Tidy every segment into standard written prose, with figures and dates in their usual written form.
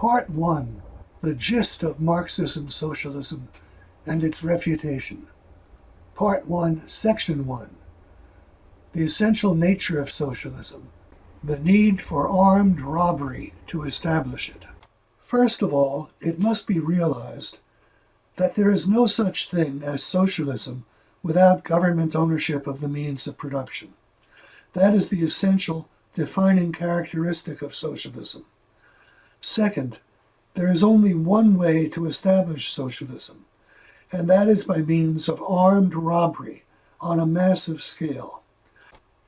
Part 1. The gist of Marxism-Socialism and its refutation. Part 1, Section 1. The essential nature of socialism. The need for armed robbery to establish it. First of all, it must be realized that there is no such thing as socialism without government ownership of the means of production. That is the essential defining characteristic of socialism. Second, there is only one way to establish socialism, and that is by means of armed robbery on a massive scale.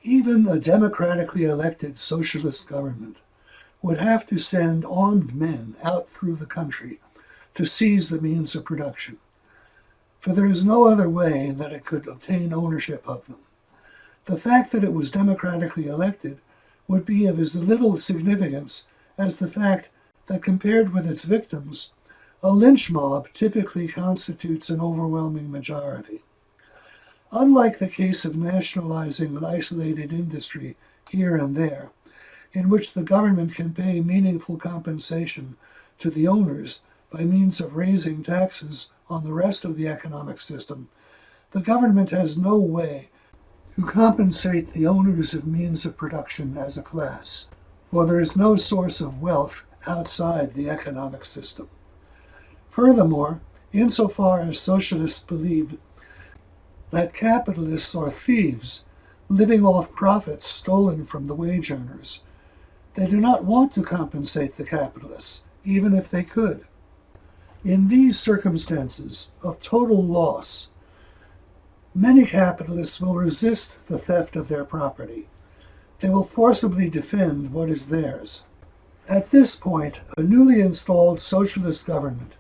Even a democratically elected socialist government would have to send armed men out through the country to seize the means of production, for there is no other way that it could obtain ownership of them. The fact that it was democratically elected would be of as little significance as the fact that compared with its victims, a lynch mob typically constitutes an overwhelming majority. Unlike the case of nationalizing an isolated industry here and there, in which the government can pay meaningful compensation to the owners by means of raising taxes on the rest of the economic system, the government has no way to compensate the owners of means of production as a class, for there is no source of wealth outside the economic system. Furthermore, insofar as socialists believe that capitalists are thieves living off profits stolen from the wage earners, they do not want to compensate the capitalists, even if they could. In these circumstances of total loss, many capitalists will resist the theft of their property. They will forcibly defend what is theirs. At this point, a newly installed socialist government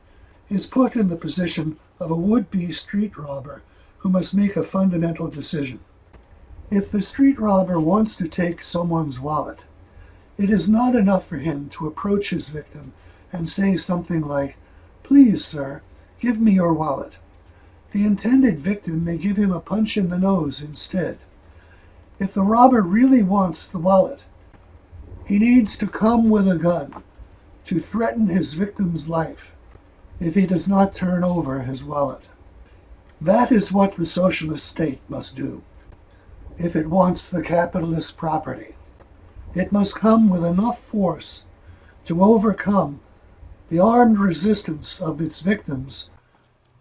is put in the position of a would-be street robber who must make a fundamental decision. If the street robber wants to take someone's wallet, it is not enough for him to approach his victim and say something like, "Please, sir, give me your wallet." The intended victim may give him a punch in the nose instead. If the robber really wants the wallet, he needs to come with a gun to threaten his victim's life if he does not turn over his wallet. That is what the socialist state must do if it wants the capitalist property. It must come with enough force to overcome the armed resistance of its victims,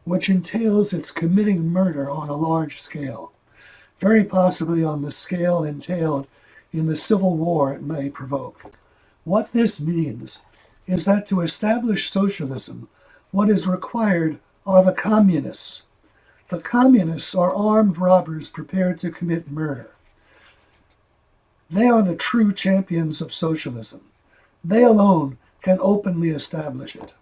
which entails its committing murder on a large scale, very possibly on the scale entailed in the civil war it may provoke. What this means is that to establish socialism, what is required are the communists. The communists are armed robbers prepared to commit murder. They are the true champions of socialism. They alone can openly establish it.